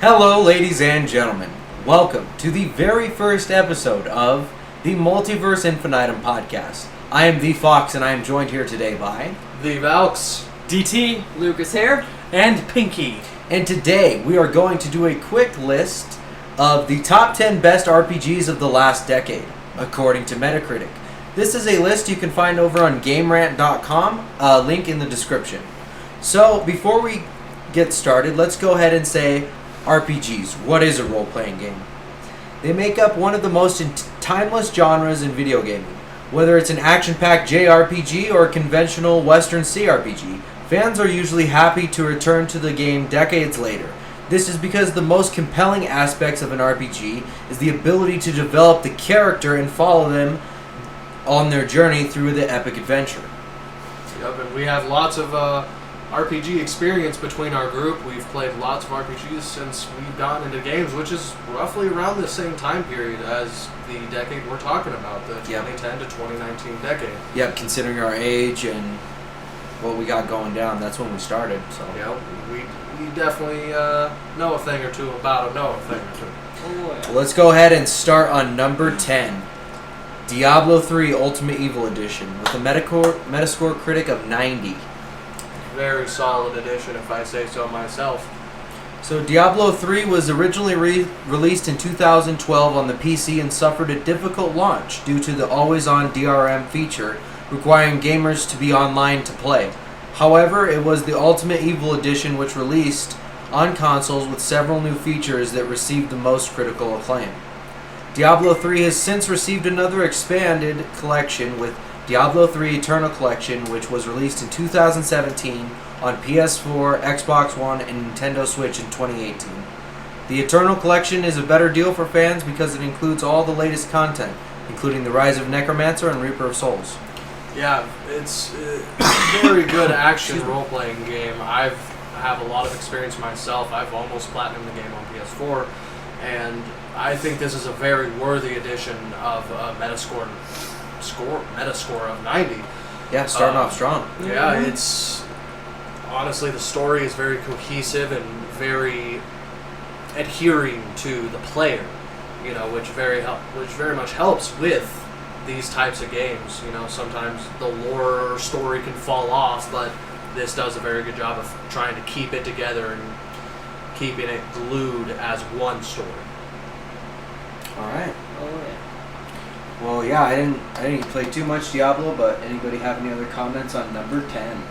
Hello, ladies and gentlemen. Welcome to the very first episode of the Multiverse Infinitum podcast. I am the Fox, and I am joined here today by the Valks, DT, Lucas here, and Pinky. And today we are going to do a quick list of the top 10 best RPGs of the last decade, according to Metacritic. This is a list you can find over on GameRant.com, link in the description. So, before we get started, let's go ahead and say RPGs. What is a role-playing game? They make up one of the most timeless genres in video gaming. Whether it's an action-packed JRPG or a conventional Western CRPG, fans are usually happy to return to the game decades later. This is because the most compelling aspects of an RPG is the ability to develop the character and follow them on their journey through the epic adventure. Yep, and we have lots of RPG experience between our group. We've played lots of RPGs since we've gotten into games, which is roughly around the same time period as the decade we're talking about, the 2010 to 2019 decade. Yep, considering our age and what we got going down, that's when we started. So yeah, we definitely know a thing or two about it, Well, let's go ahead and start on number 10. Diablo 3 Ultimate Evil Edition with a Metascore critic of 90. Very solid edition, if I say so myself. So Diablo 3 was originally released in 2012 on the PC and suffered a difficult launch due to the always-on DRM feature requiring gamers to be online to play. However, it was the Ultimate Evil Edition which released on consoles with several new features that received the most critical acclaim. Diablo 3 has since received another expanded collection with Diablo 3 Eternal Collection, which was released in 2017 on PS4, Xbox One, and Nintendo Switch in 2018. The Eternal Collection is a better deal for fans because it includes all the latest content, including the Rise of Necromancer and Reaper of Souls. Yeah, it's a very good action role-playing game. I have a lot of experience myself. I've almost platinumed the game on PS4, and I think this is a very worthy addition of a Metascore of 90. Yeah, starting off strong. Yeah, it's honestly, the story is very cohesive and very adhering to the player, which very much helps with these types of games. Sometimes the lore or story can fall off, but this does a very good job of trying to keep it together and keeping it glued as one story. All right. Oh yeah. Well, yeah, I didn't play too much Diablo, but anybody have any other comments on number 10?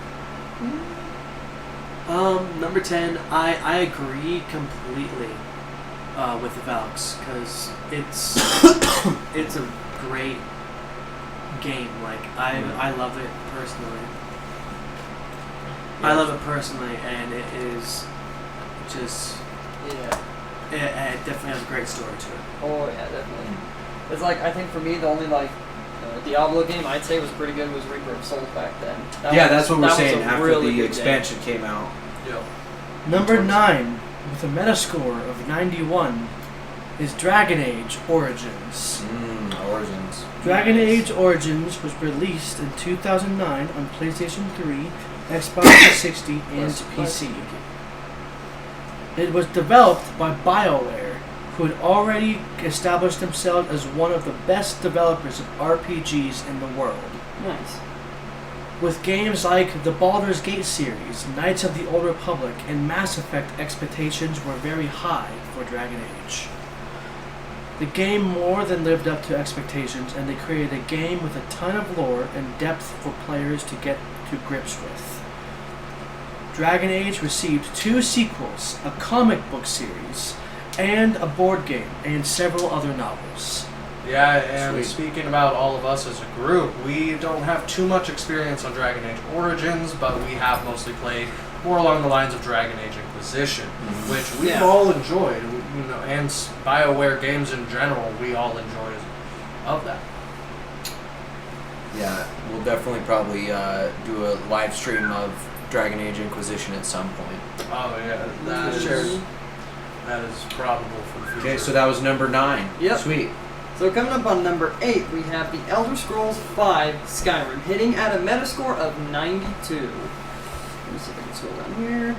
Number 10, I agree completely with the Valks, because it's a great game. Like, I love it personally. I love it personally, and it is just, it definitely has a great story to it. Oh yeah, definitely. It's like, I think for me, the only Diablo game I'd say was pretty good was Reaper of Souls back then. That's what we're saying after really the expansion came out. Yeah. Number 9, with a Metascore of 91, is Dragon Age Origins. Origins. Dragon Age Origins was released in 2009 on PlayStation 3, Xbox 360, and PC. It was developed by BioWare, who had already established themselves as one of the best developers of RPGs in the world. Nice. With games like the Baldur's Gate series, Knights of the Old Republic, and Mass Effect, expectations were very high for Dragon Age. The game more than lived up to expectations, and they created a game with a ton of lore and depth for players to get to grips with. Dragon Age received 2 sequels, a comic book series, and a board game, and several other novels. Yeah, and speaking about all of us as a group, we don't have too much experience on Dragon Age Origins, but we have mostly played more along the lines of Dragon Age Inquisition, which we've all enjoyed, and BioWare games in general, we all enjoy of that. Yeah, we'll definitely probably do a live stream of Dragon Age Inquisition at some point. Oh yeah, that is probable for the future. Okay, so that was number 9. Yep. Sweet. So coming up on number 8, we have The Elder Scrolls V Skyrim, hitting at a Metascore of 92. Let me see if I can scroll down here.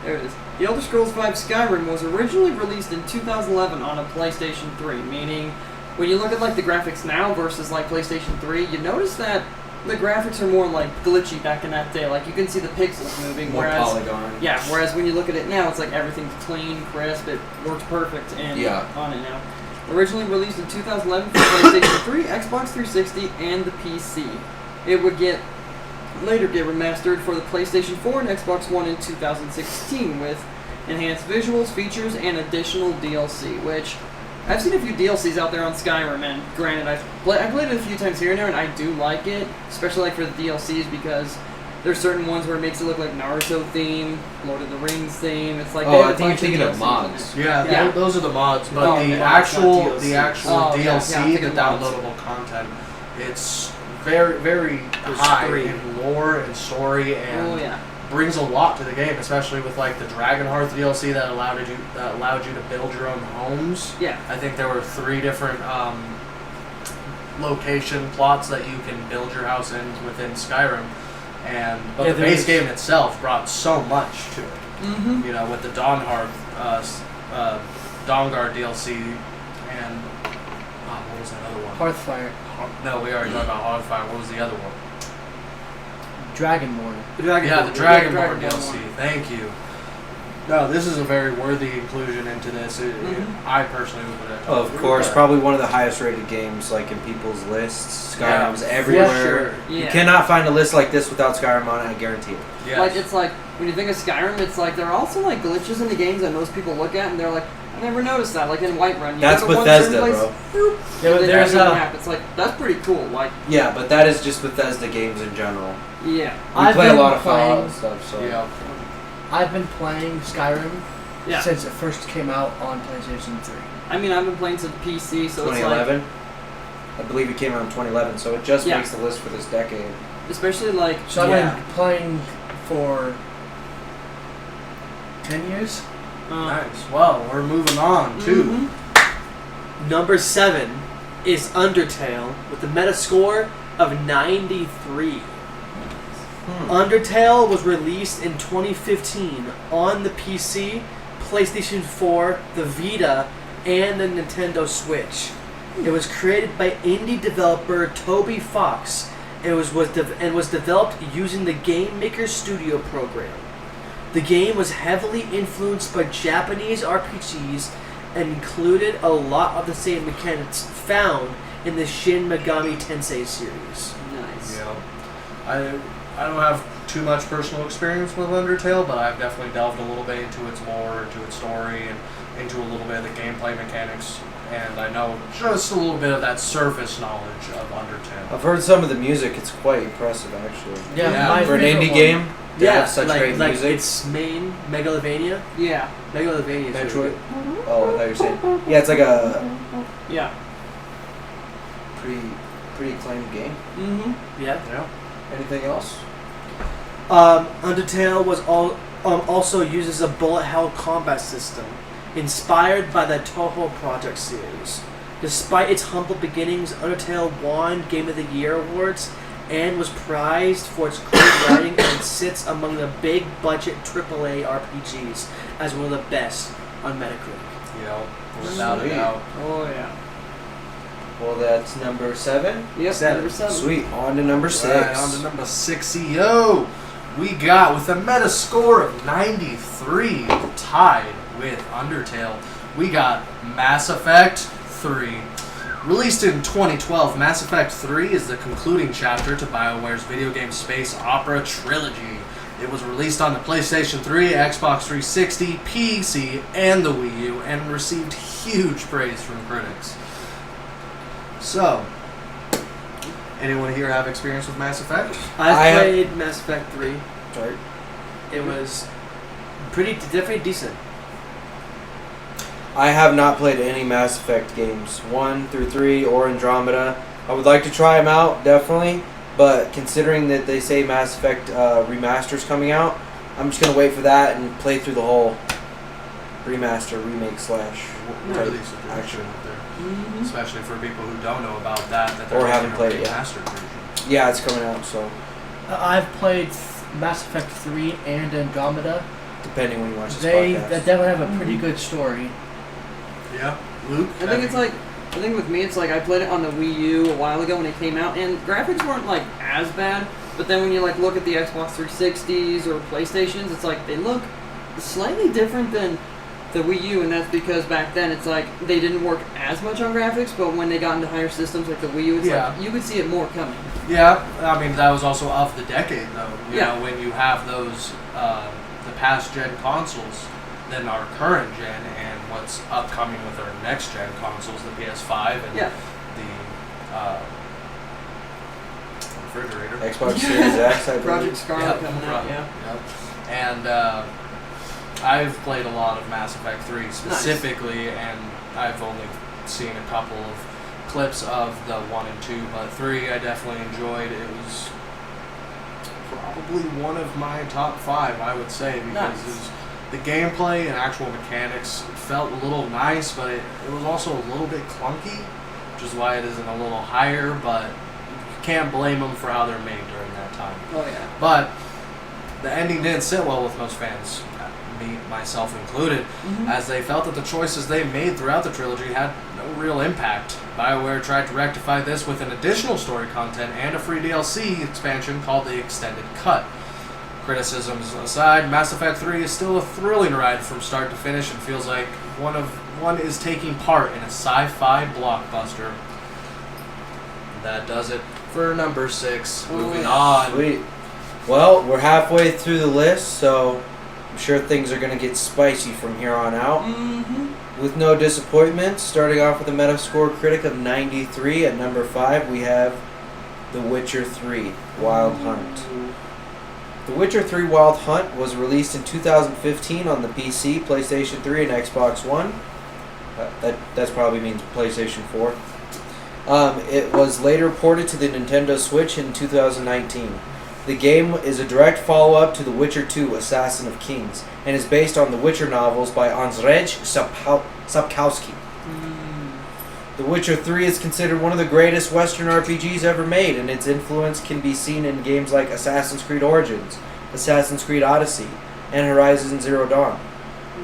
There it is. The Elder Scrolls V Skyrim was originally released in 2011 on a PlayStation 3, meaning when you look at like the graphics now versus like PlayStation 3, you notice that the graphics are more like glitchy back in that day. Like you can see the pixels moving, More whereas polygon. yeah, whereas when you look at it now, it's like everything's clean, crisp. It works perfect and on it now. Originally released in 2011 for PlayStation 3, Xbox 360, and the PC. It would later get remastered for the PlayStation 4 and Xbox One in 2016 with enhanced visuals, features, and additional DLC, which I've seen a few DLCs out there on Skyrim, and granted, I played it a few times here and there, and I do like it, especially like for the DLCs because there's certain ones where it makes it look like Naruto theme, Lord of the Rings theme. It's like I think you're thinking of mods. Yeah, those are the mods, but Oh, the mods, actual not DLC. DLC, the the mods. downloadable content, it's very, very high in lore and story, and brings a lot to the game, especially with like the Dragonhearth DLC that allowed you to build your own homes. Yeah. I think there were 3 different location plots that you can build your house in within Skyrim, but the base game itself brought so much to it. Mm-hmm. You know, with the Dawnguard DLC, and what was that other one? Hearthfire. No, we already talked about Hearthfire. What was the other one? Dragonborn. The Dragonborn DLC. Thank you. No, this is a very worthy inclusion into this. I personally would have. Of course, probably one of the highest rated games, like in people's lists. Skyrim's everywhere. Yeah. You cannot find a list like this without Skyrim on it. I guarantee it. Yes. Like it's like when you think of Skyrim, it's like there are also like glitches in the games that most people look at and they're like, I never noticed that. Like in Whiterun, you That's go to one Bethesda, certain bro. place, Yeah, but and there's then a- map. It's like that's pretty cool. Like Yeah, but that is just Bethesda games in general. yeah, We play a lot of Fallout and stuff, so. Yeah. I've been playing Skyrim yeah. since it first came out on PlayStation 3. I mean, I've been playing to the PC, so it's like 2011? I believe it came out in 2011, so it just Yeah. makes the list for this decade. especially like So I've been playing for 10 years. Nice. Well, we're moving on to Mhm. Number 7 is Undertale with a Metascore of 93. Undertale was released in 2015 on the PC, PlayStation 4, the Vita, and the Nintendo Switch. It was created by indie developer Toby Fox and was developed using the Game Maker Studio program. The game was heavily influenced by Japanese RPGs and included a lot of the same mechanics found in the Shin Megami Tensei series. nice. Yeah. I don't have too much personal experience with Undertale, but I've definitely delved a little bit into its lore, into its story, and into a little bit of the gameplay mechanics. And I know just a little bit of that surface knowledge of Undertale. I've heard some of the music, it's quite impressive actually. Yeah, my For an favorite indie one. game, they have such like, great like music. its main Megalovania. Yeah, Megalovania. is really Metroid? Oh, I thought you were saying. Yeah, it's like a yeah. pretty acclaimed game. Mm-hmm. good. Yeah. Yeah. Anything else? Undertale was also uses a bullet hell combat system, inspired by the Toho Project series. Despite its humble beginnings, Undertale won Game of the Year awards and was prized for its great writing and sits among the big budget AAA RPGs as one of the best on Metacritic. Yeah. Without a Sweet. doubt. Oh yeah. Well, that's number 7. Yep. Seven. Number 7. Sweet. On to number 6. Right, on to number 6 EO. We got, with a Metascore of 93, tied with Undertale, we got Mass Effect 3. Released in 2012, Mass Effect 3 is the concluding chapter to BioWare's video game space opera trilogy. It was released on the PlayStation 3, Xbox 360, PC, and the Wii U, and received huge praise from critics. So, anyone here have experience with Mass Effect? I I have- played Mass Effect 3. Sorry. It was definitely decent. I have not played any Mass Effect games, 1 through 3 or Andromeda. I would like to try them out, definitely, but considering that they say Mass Effect remaster's coming out, I'm just going to wait for that and play through the whole remaster, remake slash Really type suggestion action. out there. Mm-hmm. Especially for people who don't know about that they're Or haven't making a played it yet. remastered version. Yeah, it's coming out, so. I've played Mass Effect 3 and Andromeda. depending when you watch this They podcast. definitely have a pretty good story. Yeah, Luke. I think it's like, I think with me, it's like I played it on the Wii U a while ago when it came out, and graphics weren't like as bad. But then when you like look at the Xbox 360s or PlayStations, it's like they look slightly different than the Wii U, and that's because back then it's like they didn't work as much on graphics. But when they got into higher systems like the Wii U, it's like you could see it more coming. Yeah, I mean that was also of the decade though. You Yeah. know, when you have those the past gen consoles, then our current gen and what's upcoming with our next gen consoles, the PS5 and Yeah. the refrigerator. Xbox Series X, I believe. Project Scarlet Yep, coming out, yeah. Yep. And I've played a lot of Mass Effect 3 specifically, and I've only seen a couple of clips of the 1 and 2, but 3 I definitely enjoyed. It was probably one of my top 5, I would say, because Nice. it was, the gameplay and actual mechanics felt a little nice, but it was also a little bit clunky, which is why it isn't a little higher, but you can't blame them for how they're made during that time. Oh yeah. But the ending didn't sit well with most fans, me, myself included, as they felt that the choices they made throughout the trilogy had no real impact. BioWare tried to rectify this with an additional story content and a free DLC expansion called the Extended Cut. Criticisms aside, Mass Effect 3 is still a thrilling ride from start to finish and feels like one is taking part in a sci-fi blockbuster. That does it for number 6. Moving on. Sweet. Well, we're halfway through the list, so I'm sure things are going to get spicy from here on out. With no disappointments, starting off with a Metascore critic of 93 at number 5, we have The Witcher 3 Wild Hunt. The Witcher 3 Wild Hunt was released in 2015 on the PC, PlayStation 3, and Xbox One. That probably means PlayStation 4. It was later ported to the Nintendo Switch in 2019. The game is a direct follow-up to The Witcher 2 Assassin of Kings and is based on the Witcher novels by Andrzej Sapkowski. The Witcher 3 is considered one of the greatest Western RPGs ever made, and its influence can be seen in games like Assassin's Creed Origins, Assassin's Creed Odyssey, and Horizon Zero Dawn.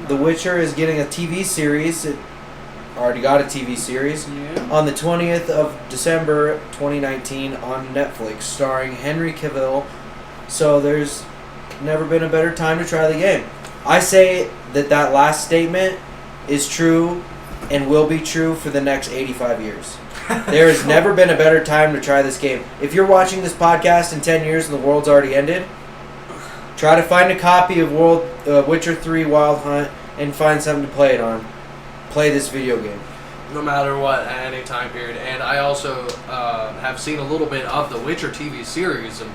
The Witcher is getting a TV series. It already got a TV series on the 20th of December 2019 on Netflix, starring Henry Cavill. So there's never been a better time to try the game. I say that last statement is true and will be true for the next 85 years. There has never been a better time to try this game. If you're watching this podcast in 10 years and the world's already ended, try to find a copy of Witcher 3 Wild Hunt and find something to play it on. Play this video game. No matter what, at any time period. And I also have seen a little bit of the Witcher TV series, and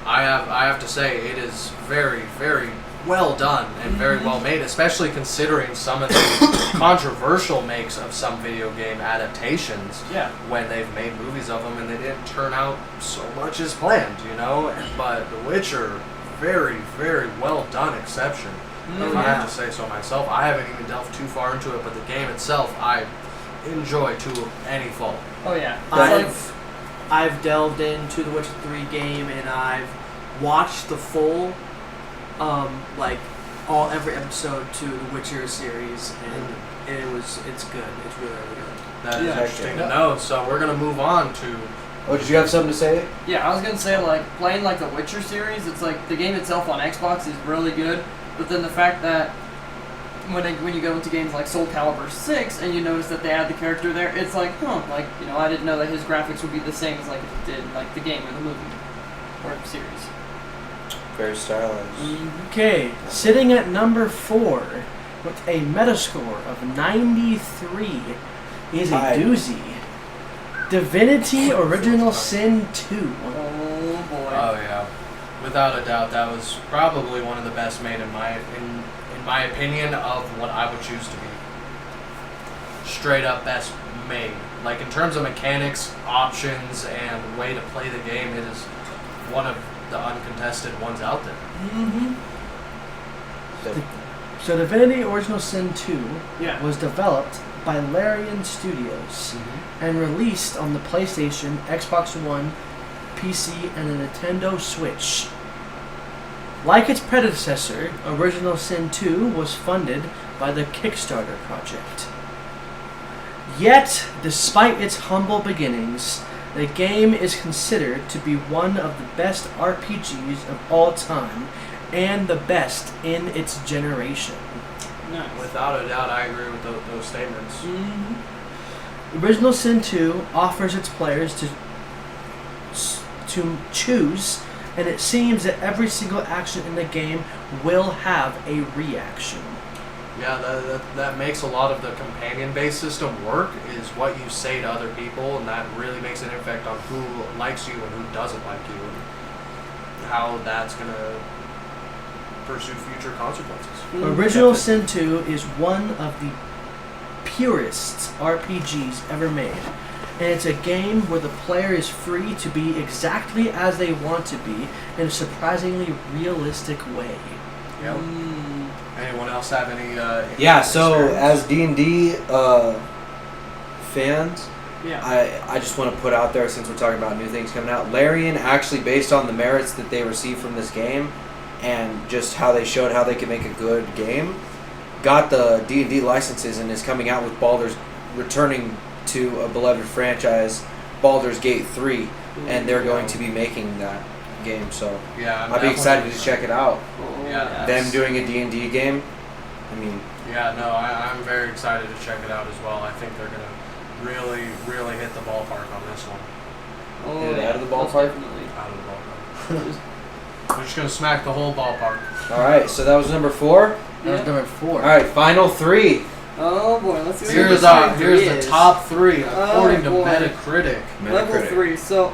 I have to say it is very, very well done and very well made, especially considering some of the controversial makes of some video game adaptations. Yeah. When they've made movies of them and they didn't turn out so much as planned, you know. But The Witcher, very, very well done exception. If I have to say so myself, I haven't even delved too far into it, but the game itself, I enjoy to any fault. Oh yeah. I've delved into the Witcher 3 game and I've watched the full, every episode to the Witcher series, and it's good. It's really, really good. That is Yeah. interesting to know. So we're gonna move on to. Oh, did you have something to say? Yeah, I was gonna say like playing like the Witcher series. It's like the game itself on Xbox is really good, but then the fact that when you go into games like Soul Calibur 6 and you notice that they add the character there, it's like, I didn't know that his graphics would be the same as like it did like the game or the movie or the series. Very stylized. Okay, sitting at number 4 with a Metascore of 93 is a Hi. doozy. Divinity Original Sin 2. Oh boy. Oh yeah, without a doubt, that was probably one of the best made in my opinion of what I would choose to be straight up best made. Like in terms of mechanics, options, and way to play the game, it is one of the uncontested ones out there. So Divinity Original Sin 2 Yeah. was developed by Larian Studios and released on the PlayStation, Xbox One, PC, and the Nintendo Switch. Like its predecessor, Original Sin 2 was funded by the Kickstarter project. Yet, despite its humble beginnings, the game is considered to be one of the best RPGs of all time and the best in its generation. Nice. Without a doubt, I agree with those statements. Mm-hmm. Original Sin 2 offers its players to choose, and it seems that every single action in the game will have a reaction. Yeah, that makes a lot of the companion-based system work, is what you say to other people, and that really makes an effect on who likes you and who doesn't like you, and how that's going to pursue future consequences. Original Sin 2 is one of the purest RPGs ever made, and it's a game where the player is free to be exactly as they want to be in a surprisingly realistic way. Yep. Anyone else have any? Yeah. So experience? as D&D fans, Yeah. I just want to put out there, since we're talking about new things coming out, Larian actually, based on the merits that they received from this game and just how they showed how they could make a good game, got the D&D licenses and is coming out with returning to a beloved franchise, Baldur's Gate 3, and they're going to be making that game, so Yeah, I'd be excited to check it out. Yeah. Them doing a D&D game, I mean, Yeah, no, I'm very excited to check it out as well. I think they're going to really, really hit the ballpark on this one. Oh, Get it yeah, out of the most ballpark? definitely. Out of the ballpark. We're just going to smack the whole ballpark. alright, so that was number 4. That was Yeah. number 4. Alright, final 3. Oh boy, let's see what Here's number three here's is. the top 3 according to boy. Metacritic. Level 3. So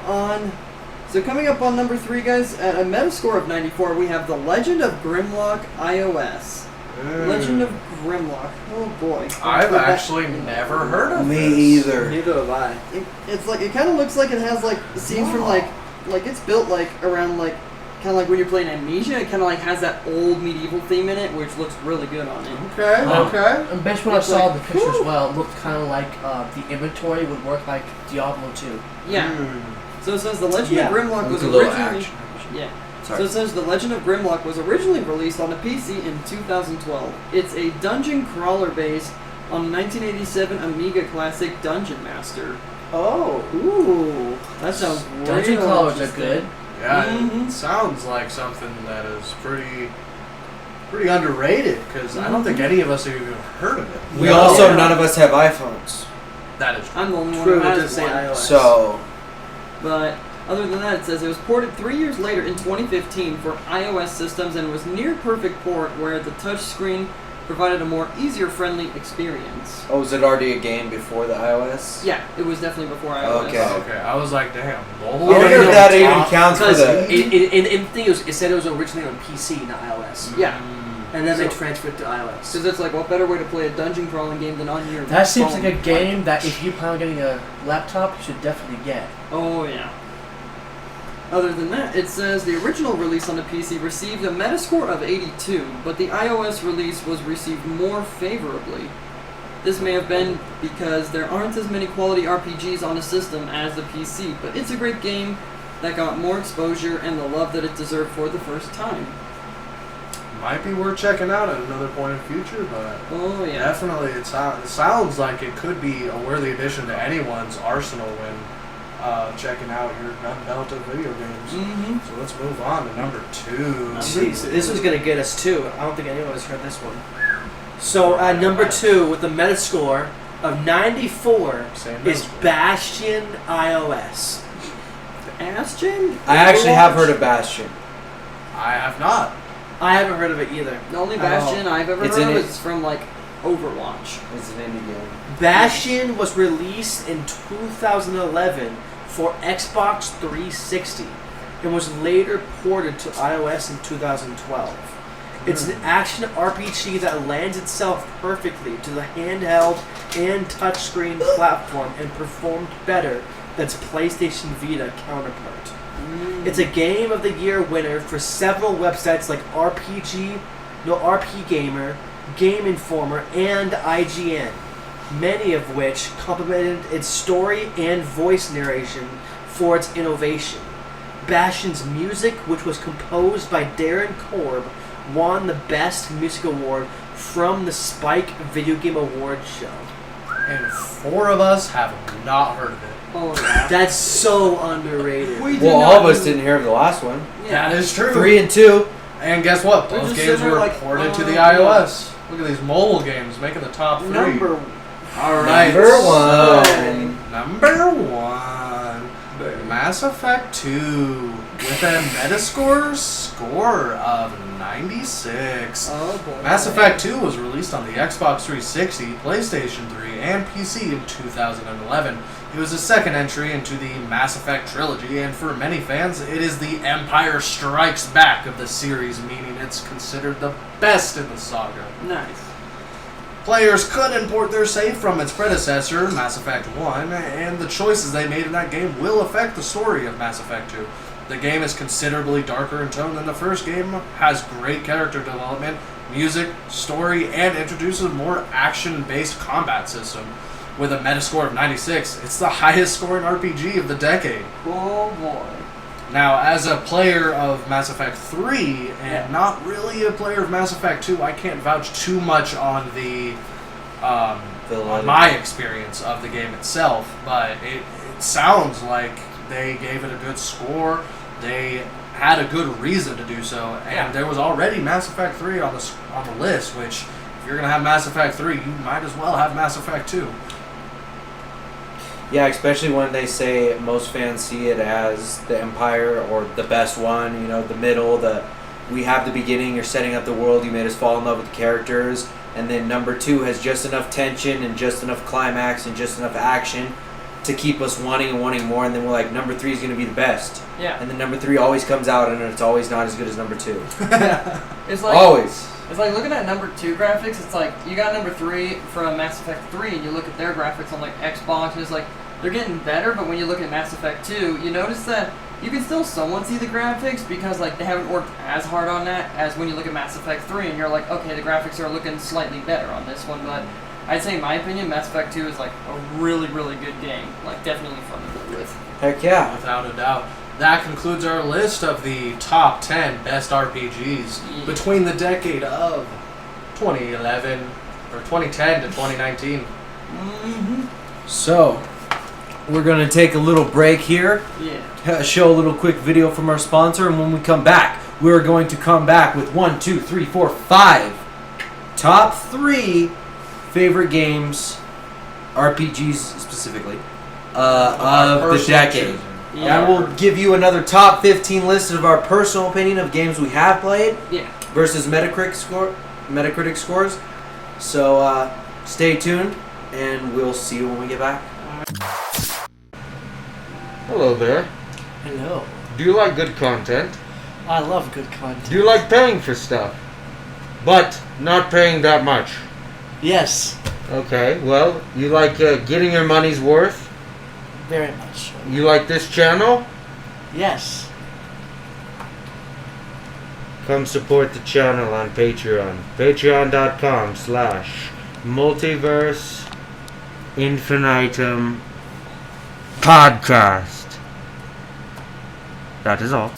coming up on number 3, guys, at a Metascore of 94, we have The Legend of Grimlock iOS. Legend of Grimlock. Oh boy. I've actually never heard of Me this. either. Neither have I. It's like, it kind of looks like it has like scenes from like it's built like around like kind of like when you're playing Amnesia. It kind of like has that old medieval theme in it, which looks really good on it. Okay, okay. And based on what I It's saw like, in the picture as whew. well, it looked kind of like the inventory would work like Diablo 2. Yeah. So it says The Legend Yeah. of Grimlock was It's a little originally action. yeah. Sorry. So it says The Legend of Grimlock was originally released on a PC in 2012. It's a dungeon crawler based on 1987 Amiga classic Dungeon Master. Oh. Ooh, that sounds Dungeon real crawlers are interesting. good. Yeah, Mhm. it sounds like something that is pretty underrated, because I don't think any of us have even heard of it. We No. also, Yeah. none of us have iPhones. That is I'm the only True, one who it has does say one. iOS. So, But other than that, it says it was ported 3 years later in 2015 for iOS systems and was near perfect port, where the touchscreen provided a more easier-friendly experience. oh, was it already a game before the iOS? Yeah, it was definitely before iOS. Okay. okay. I was like, damn. I wonder if that even counts for Because the... in the thing, it said it was originally on PC, not iOS. Yeah. And then they So- transferred to iOS. Because it's like, what better way to play a dungeon crawling game than on your That seems phone? like a game that if you plan on getting a laptop, you should definitely get. Oh, yeah. Other than that, it says the original release on the PC received a Metascore of 82, but the iOS release was received more favorably. This may have been because there aren't as many quality RPGs on the system as the PC, but it's a great game that got more exposure and the love that it deserved for the first time. Might be worth checking out at another point in the future, but Oh, yeah. definitely it sounds like it could be a worthy addition to anyone's arsenal when checking out your gun belt of video games. Mm-hmm. So let's move on to number 2. Jeez, this was gonna get us too. I don't think anyone has heard this one. So at number 2 with a Metascore of 94 Same is Metascore. Bastion iOS. Aston? I actually have heard of Bastion. I have not. I haven't heard of it either. The only Bastion I've ever It's heard in of it. is from, like, Overwatch. It's an indie game. Bastion was released in 2011 for Xbox 360 and was later ported to iOS in 2012. It's an action RPG that lends itself perfectly to the handheld and touchscreen platform and performed better than its PlayStation Vita counterpart. It's a Game of the Year winner for several websites like RP Gamer, Game Informer, and IGN, many of which complimented its story and voice narration for its innovation. Bastion's music, which was composed by Darren Korb, won the Best Music Award from the Spike Video Game Awards show. And 4 of us have not heard of it. Oh, yeah. That's so underrated. We did Well, not all of us do- didn't hear of the last one. Yeah. That is true. 3 and 2. And guess what? We're Both just games sitting there were like, ported to the yeah. iOS. Look at these mobile games making the top 3. Number All right. Number so, 1. number 1. Mass Effect 2 with a Metascore score of 96. Oh boy. Mass Effect 2 was released on the Xbox 360, PlayStation 3, and PC in 2011. It was the second entry into the Mass Effect trilogy, and for many fans, it is the Empire Strikes Back of the series, meaning it's considered the best in the saga. Nice. Players could import their save from its predecessor, Mass Effect 1, and the choices they made in that game will affect the story of Mass Effect 2. The game is considerably darker in tone than the first game, has great character development, music, story, and introduces a more action-based combat system. With a Metascore of 96, it's the highest scoring RPG of the decade. Oh boy. Now, as a player of Mass Effect 3, and not really a player of Mass Effect 2, I can't vouch too much on on my experience of the game itself, but it sounds like they gave it a good score. They had a good reason to do so, and there was already Mass Effect 3 on the list, which, if you're going to have Mass Effect 3, you might as well have Mass Effect 2. Yeah, especially when they say most fans see it as the Empire or the best one, you know, the middle, we have the beginning, you're setting up the world, you made us fall in love with the characters, and then number 2 has just enough tension and just enough climax and just enough action to keep us wanting and wanting more, and then we're like, number 3 is going to be the best. Yeah. And then number 3 always comes out and it's always not as good as number 2. It's like Always. It's like looking at number 2 graphics. It's like you got number 3 from Mass Effect 3, and you look at their graphics on like Xbox, and it's like they're getting better. But when you look at Mass Effect 2, you notice that you can still somewhat see the graphics because like they haven't worked as hard on that as when you look at Mass Effect 3, and you're like, okay, the graphics are looking slightly better on this one. But I'd say, in my opinion, Mass Effect 2 is like a really, really good game. Like definitely fun to play with. Heck yeah. Without a doubt. That concludes our list of the top 10 best RPGs between the decade of 2011 or 2010 to 2019. Mm-hmm. So, we're going to take a little break here, Yeah. show a little quick video from our sponsor, and when we come back, we're going to come back with 1, 2, 3, 4, 5 top 3 favorite games, RPGs specifically, of the decade. Yeah. And we'll give you another top 15 list of our personal opinion of games we have played Yeah. versus Metacritic scores. So stay tuned, and we'll see you when we get back. Hello there. Hello. Do you like good content? I love good content. Do you like paying for stuff? But not paying that much? Yes, Okay, well, you like getting your money's worth? very much. You like this channel? Yes. Come support the channel on Patreon. Patreon.com/Multiverse Infinitum Podcast. That is all.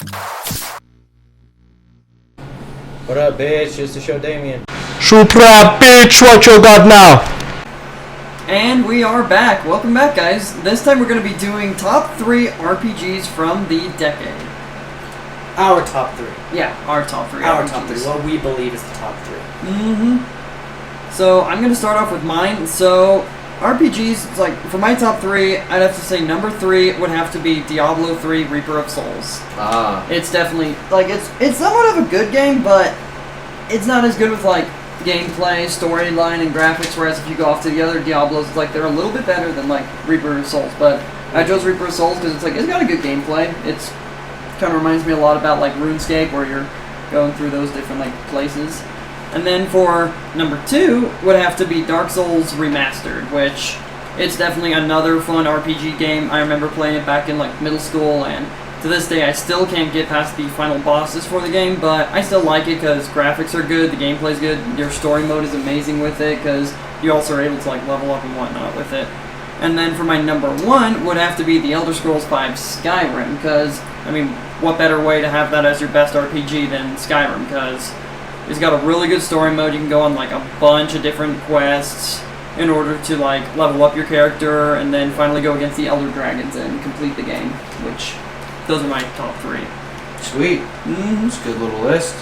What up, bitch? Just to show Damien. Supra bitch, what you got now? And we are back. Welcome back, guys. This time we're going to be doing top 3 RPGs from the decade. Our top 3. Yeah, our top 3 Our RPGs. top 3. What we believe is the top 3. Mm-hmm. So I'm going to start off with mine. So RPGs, it's like, for my top 3, I'd have to say number 3 would have to be Diablo 3 Reaper of Souls. Ah. It's definitely, like, it's somewhat of a good game, but it's not as good with, like, gameplay, storyline, and graphics, whereas if you go off to the other Diablos, it's like they're a little bit better than, like, Reaper of Souls. But I chose Reaper of Souls because it's like, it's got a good gameplay. It's kind of reminds me a lot about, like, RuneScape, where you're going through those different, like, places. And then for number 2 would have to be Dark Souls Remastered, which it's definitely another fun RPG game. I remember playing it back in, like, middle school, and to this day I still can't get past the final bosses for the game, but I still like it because graphics are good, the gameplay's good, your story mode is amazing with it because you also are able to, like, level up and whatnot with it. And then for my number 1 would have to be The Elder Scrolls V Skyrim, because, I mean, what better way to have that as your best RPG than Skyrim, because it's got a really good story mode. You can go on like a bunch of different quests in order to like level up your character, and then finally go against the Elder Dragons and complete the game, which those are my top 3. Sweet. Mm-hmm. It's a good little list.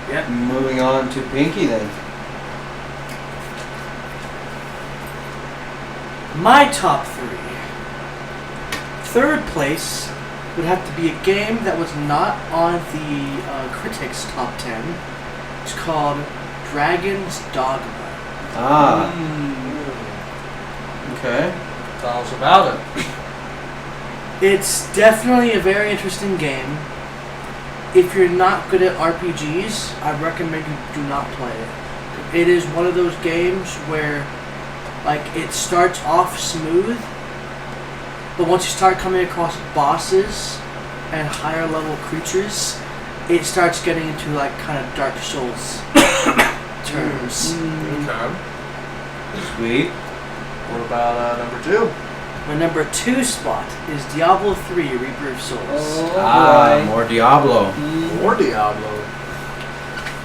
Yep. Moving on to Pinky then. My top 3. Third place would have to be a game that was not on the critics' top 10. It's called Dragon's Dogma. Ah. Okay. Tell us about it. It's definitely a very interesting game. If you're not good at RPGs, I recommend you do not play it. It is one of those games where, like, it starts off smooth, but once you start coming across bosses and higher level creatures, it starts getting into like kind of Dark Souls terms. Okay. Sweet. What about number 2? My number 2 spot is Diablo 3 Reaper of Souls. Oh, More Diablo. Or Diablo.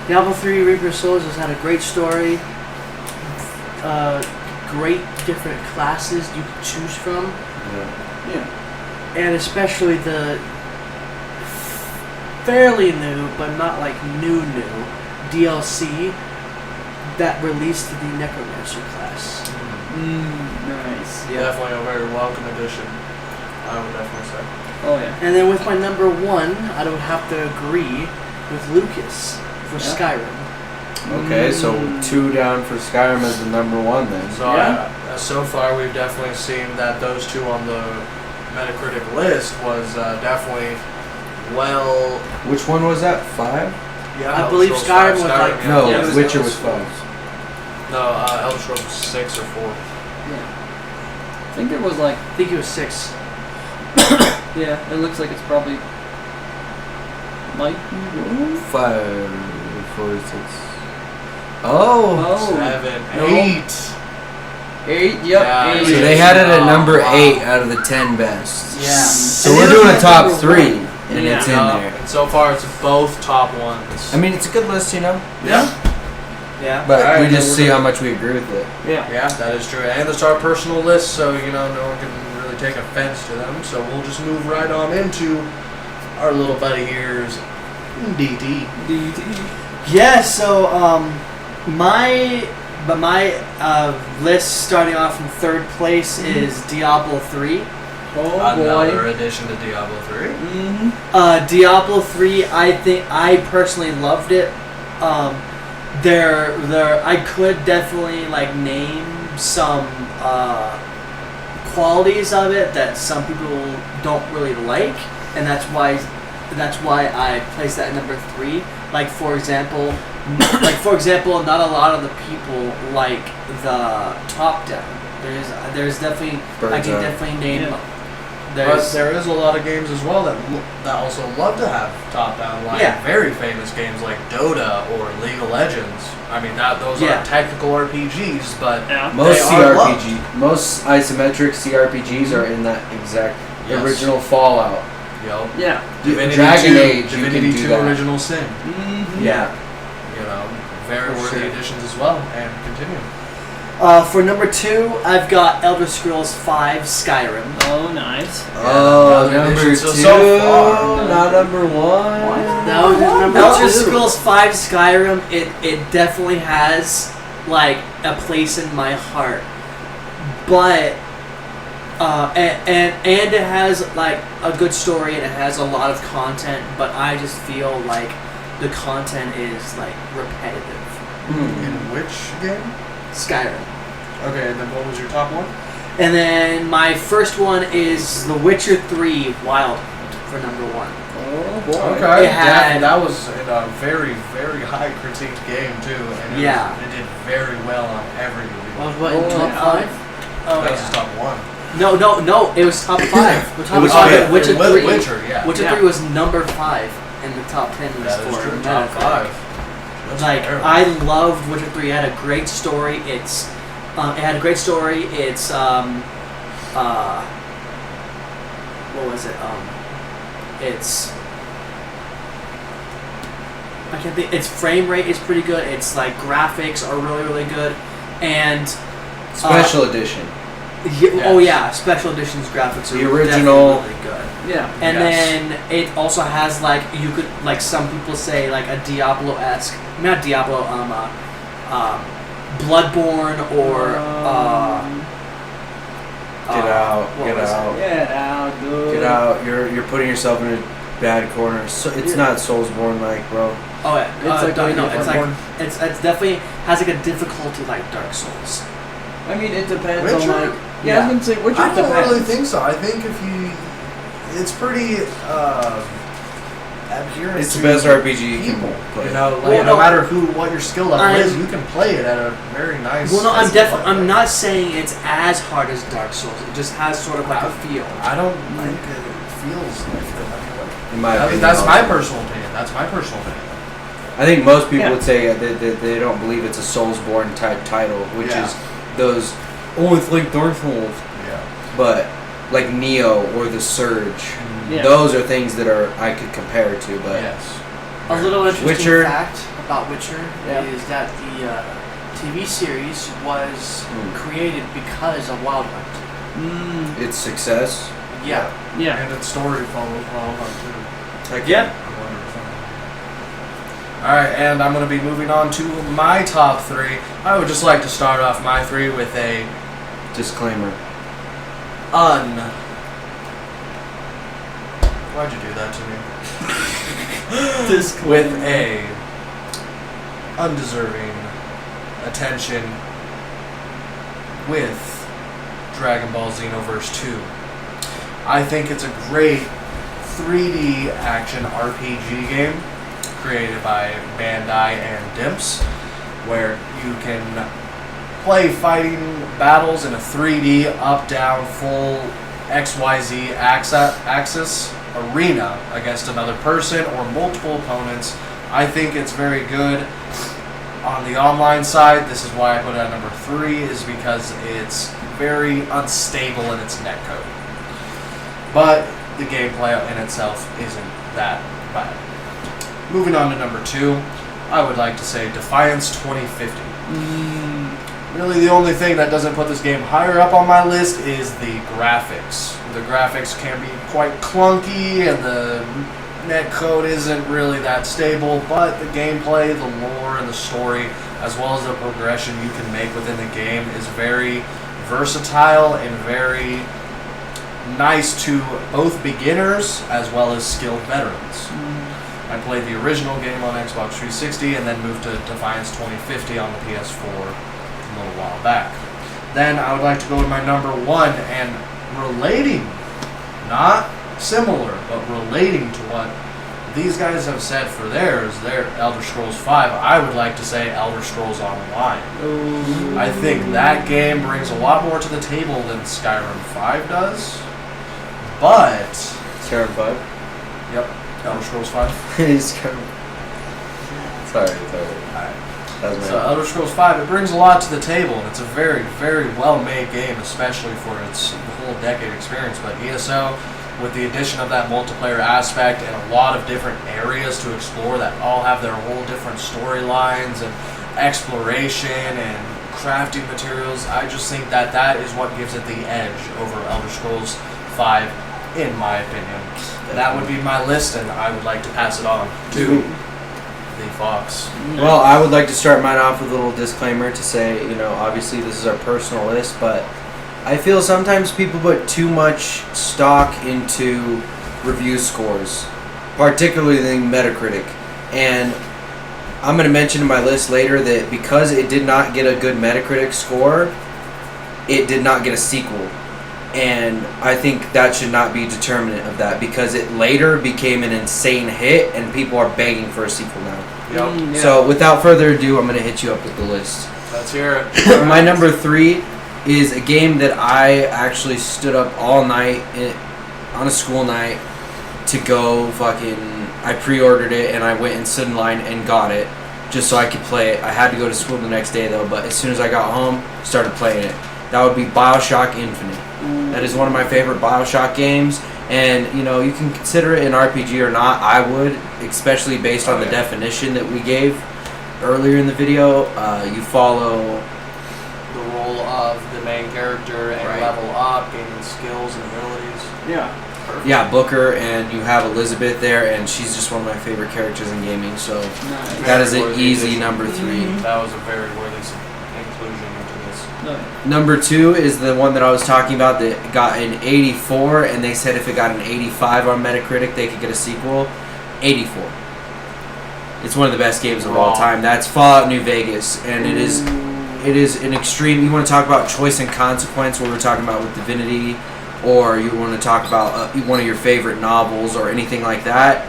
Diablo 3 Reaper of Souls has had a great story, great different classes you can choose from, Yeah. and especially the fairly new, but not like new DLC that released the Necromancer class. Nice. Definitely a very welcome addition, I would definitely say. Oh yeah. And then with my number 1, I would have to agree with Lucas for Skyrim. Okay, so 2 down for Skyrim as the number 1 then. So so far we've definitely seen that those 2 on the Metacritic list was definitely well. Which one was that? 5? Yeah, I believe Skyrim was like- No, Yeah, it was Witcher Elder was 5. No, Elder Scrolls was 6 or 4. I think it was like, I think it was 6. yeah, it looks like it's probably might be 5, 4, 6. Oh! 7, No. 8. 8. Yep. Yeah, 8. So they had it at number 8 out of the 10 best. Yeah. So And we're it doing was a top number 3, 1. and Yeah. it's in there. And so far it's both top ones. I mean, it's a good list, you know? Yeah. Yeah. But Alright, we then just we're see gonna- how much we agree with it. Yeah. Yeah, that is true. And it's our personal list, so you know no one can really take offense to them. So we'll just move right on into our little buddy here's DT. Yeah, so my list starting off in third place is Diablo 3. Oh Another boy. addition to Diablo 3. Mm-hmm. Diablo 3, I personally loved it. I could definitely like name some qualities of it that some people don't really like, and that's why I placed that at number 3. Like for example, not a lot of the people like the top down. There's definitely I can definitely name. But there is a lot of games as well that also love to have top-down, like very famous games like Dota or League of Legends. I mean, those are technical RPGs, but Most they are loved. most isometric CRPGs are in that exact original Fallout. Yo. Yeah. Divinity Dragon 2, Age, you Divinity can do 2 that. Original Sin. Mm-hmm. Yeah. You know, very For worthy sure. additions as well. And continue. For number 2, I've got Elder Scrolls V Skyrim. Oh, nice. Oh, another number addition. 2, So far. not number 1. That was number Elder Elder two. Scrolls V Skyrim. It definitely has like a place in my heart, but and it has like a good story and it has a lot of content. But I just feel like the content is like repetitive. In which game? Skyrim. Okay, and then what was your top one? And then my first one is The Witcher 3 Wild Hunt for number 1. Oh boy. Okay, It had- that was a very, very high critiqued game too, and it did very well on every movie. What in top 5? Oh That was his top one. No, it was top 5. We're talking was about fifth. Witcher 3. Witcher, yeah. Witcher 3 was number 5 in the top 10 list That is for true. Top Metacritic. 5. That's Like terrible. I loved Witcher 3. It had a great story. It had a great story. It's what was it? It's I can't think. Its frame rate is pretty good. Its like graphics are really really good, and Special edition. oh yeah, special editions graphics are The original. definitely really good. Yeah. And Yes. then it also has like you could like some people say like a Diablo-esque, not Diablo, Bloodborne or Get out. what Get was it? out. Get out, dude. Get out. You're putting yourself in a bad corner. So it's not Soulsborne like, bro. Oh yeah, It's like no, it's like Bloodborne. it's definitely has like a difficulty like Dark Souls. I mean, it depends Witcher? on like. Yeah, I was gonna say Witcher I don't depends. really think so. I think if you, it's pretty adherent. It's to the best RPG you people. can play. You know, like Well, no no, matter what your skill level I'm- is, you can play it at a very nice. Well, no, I'm level. I'm not saying it's as hard as Dark Souls. It just has sort of like a feel. I don't think it feels like it. In my I mean, opinion, that's my also. personal opinion. That's my personal opinion. I think most people Yeah. would say that they don't believe it's a Soulsborne type title, which Yeah. is those. Oh, it's like Dark Souls, Yeah. but like Neo or the Surge. Yeah. Those are things that I could compare to, but Yes. A little interesting Witcher. fact about Witcher Yeah. is that the TV series was created because of Wild Hunt. its success. Yeah. Yeah. And its story follows well on too. Heck Yeah. Alright, and I'm going to be moving on to my top three. I would just like to start off my three with a Disclaimer. Why'd you do that to me? This With a undeserving attention with Dragon Ball Xenoverse 2. I think it's a great 3D action RPG game created by Bandai and Dimps, where you can play fighting battles in a 3D up-down full XYZ axis arena against another person or multiple opponents. I think it's very good. On the online side, this is why I put it at number 3, is because it's very unstable in its netcode. But the gameplay in itself isn't that bad. Moving on to number 2, I would like to say Defiance 2050. Really, the only thing that doesn't put this game higher up on my list is the graphics. The graphics can be quite clunky, and the netcode isn't really that stable, but the gameplay, the lore, and the story, as well as the progression you can make within the game, is very versatile and very nice to both beginners as well as skilled veterans. I played the original game on Xbox 360 and then moved to Defiance 2050 on the PS4 a little while back. Then I would like to go to my number 1, and relating, not similar, but relating to what these guys have said for their Elder Scrolls 5, I would like to say Elder Scrolls Online. I think that game brings a lot more to the table than Skyrim 5 does, but Skyrim 5. yep, Elder Scrolls 5. Skyrim. Sorry. Alright. That was So my Elder Scrolls 5, it brings a lot to the table, and it's a very, very well-made game, especially for its whole decade experience. But ESO, with the addition of that multiplayer aspect and a lot of different areas to explore that all have their whole different storylines and exploration and crafting materials, I just think that that is what gives it the edge over Elder Scrolls 5, in my opinion. That would be my list, and I would like to pass it on to the Fox. Well, I would like to start mine off with a little disclaimer to say, obviously this is our personal list, but I feel sometimes people put too much stock into review scores, particularly the Metacritic. And I'm going to mention in my list later that because it did not get a good Metacritic score, it did not get a sequel. And I think that should not be determinant of that, because it later became an insane hit and people are begging for a sequel now. Yep. So without further ado, I'm going to hit you up with the list. Let's hear it. My number 3 is a game that I actually stood up all night on a school night to go I pre-ordered it and I went and stood in line and got it just so I could play it. I had to go to school the next day though, but as soon as I got home, started playing it. that would be BioShock Infinite. That is one of my favorite BioShock games, and you can consider it an RPG or not. I would, especially based on the definition that we gave earlier in the video. You follow The role of the main character and level up, gaining skills and abilities. Yeah. Perfect. Yeah, Booker, and you have Elizabeth there, and she's just one of my favorite characters in gaming, so Nice. that is an Worthy easy addition. number 3. That was a very worthy inclusion into this. No. Number 2 is the one that I was talking about that got an 84, and they said if it got an 85 on Metacritic, they could get a sequel. 84. It's one of the best games of all time. That's Fallout New Vegas, and it is an extreme. You want to talk about choice and consequence, what we're talking about with Divinity, or you want to talk about one of your favorite novels or anything like that.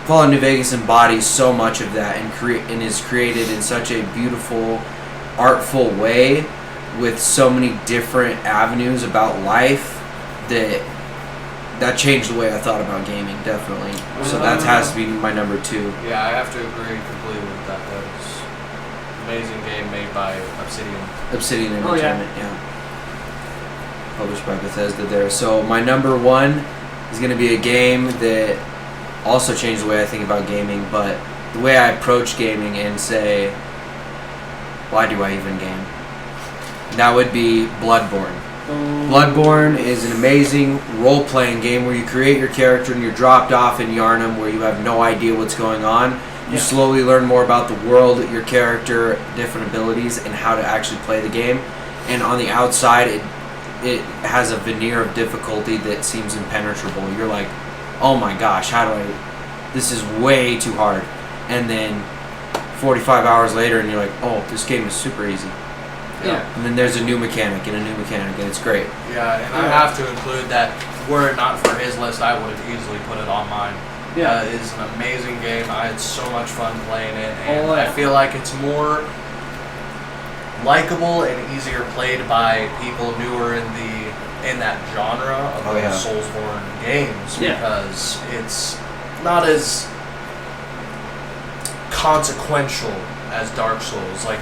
Fallout New Vegas embodies so much of that and is created in such a beautiful, artful way with so many different avenues about life that changed the way I thought about gaming, definitely. So that has to be my number 2. Yeah, I have to agree completely with that. That was an amazing game made by Obsidian. Entertainment, yeah. Published by Bethesda there. So my number 1 is going to be a game that also changed the way I think about gaming, but the way I approach gaming and say, why do I even game? That would be Bloodborne. Bloodborne is an amazing role-playing game where you create your character and you're dropped off in Yharnam where you have no idea what's going on. You slowly learn more about the world, your character, different abilities, and how to actually play the game. And on the outside, it has a veneer of difficulty that seems impenetrable. You're like, oh my gosh, this is way too hard. And then 45 hours later and you're like, oh, this game is super easy. Yeah. And then there's a new mechanic and it's great. Yeah, and I have to include that were it not for his list, I would have easily put it on mine. Yeah. It is an amazing game. I had so much fun playing it, and I feel like it's more likable and easier played by people newer in that genre of Soulsborne games because it's not as consequential as Dark Souls. Like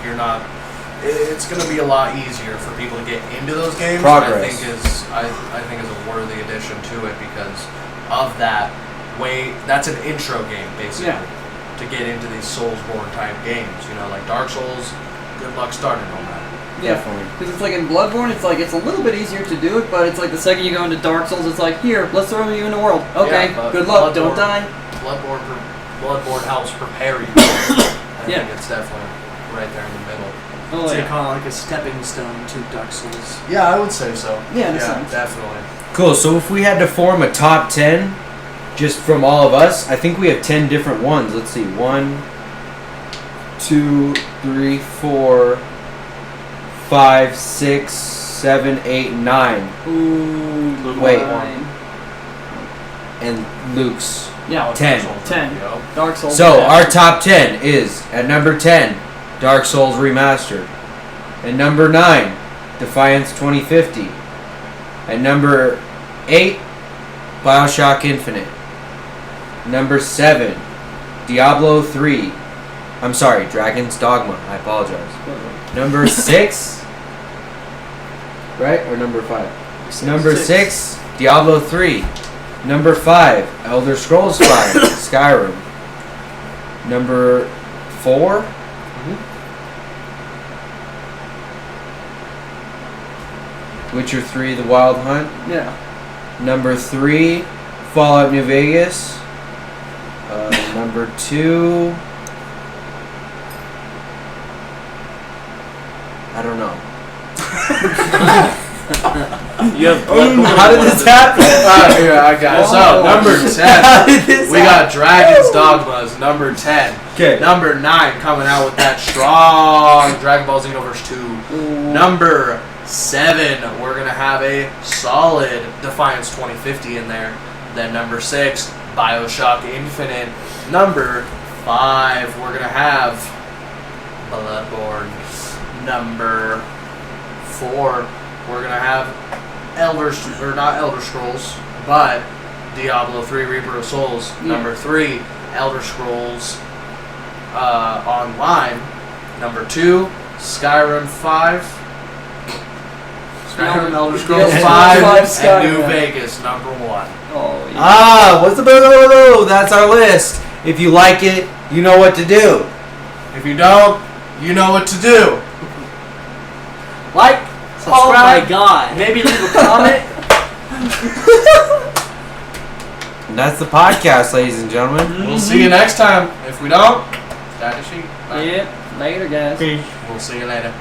it's going to be a lot easier for people to get into those games. Progress. I think is a worthy addition to it because of that way. That's an intro game basically to get into these Soulsborne type games. Like Dark Souls. Good luck starting on that. Yeah, because it's like in Bloodborne, it's a little bit easier to do it, but it's like the second you go into Dark Souls, it's like, here, let's throw you in the world. Okay, good luck, don't die. Bloodborne helps prepare you. I think it's definitely right there in the middle. Oh, so you call it like a stepping stone to Dark Souls. Yeah, I would say so. Yeah, definitely. Cool, so if we had to form a top 10, just from all of us, I think we have 10 different ones. Let's see, 1, 2, 3, 4, 5, 6, 7, 8, 9. Ooh, wait. 9. And Luke's. Yeah, 10. 10. Dark Souls. So our top 10 is at number 10, Dark Souls Remastered. At number 9, Defiance 2050. At number 8, BioShock Infinite. Number 7, Diablo 3. I'm sorry, Dragon's Dogma. I apologize. Number 6, right? Or number 5? Number 6, Diablo 3. Number 5, Elder Scrolls 5, Skyrim. Number 4, Witcher 3, The Wild Hunt. Yeah. Number 3, Fallout New Vegas. Number 2, I don't know. How did this happen? I got it. So, number 10, we got Dragon's Dogmas, number 10. Okay. Number 9, coming out with that strong Dragon Ball Xenoverse 2. Ooh. Number 7, we're going to have a solid Defiance 2050 in there. Then number 6, BioShock Infinite. Number 5, we're going to have Bloodborne. Number 4, we're going to have not Elder Scrolls, but Diablo 3 Reaper of Souls. Number 3, Elder Scrolls Online. Number 2, Skyrim 5. Skyrim, Elder Yeah, Scrolls Elder 5, Scrolls 5 and New Skyrim. Vegas, number 1. Oh, yeah. What's the That's our list. If you like it, you know what to do. If you don't, you know what to do. Like, Oh my subscribe, god. maybe leave a comment. And that's the podcast, ladies and gentlemen. We'll see you next time. If we don't, Data Sheet. Bye. Yeah. Later, guys. We'll see you later.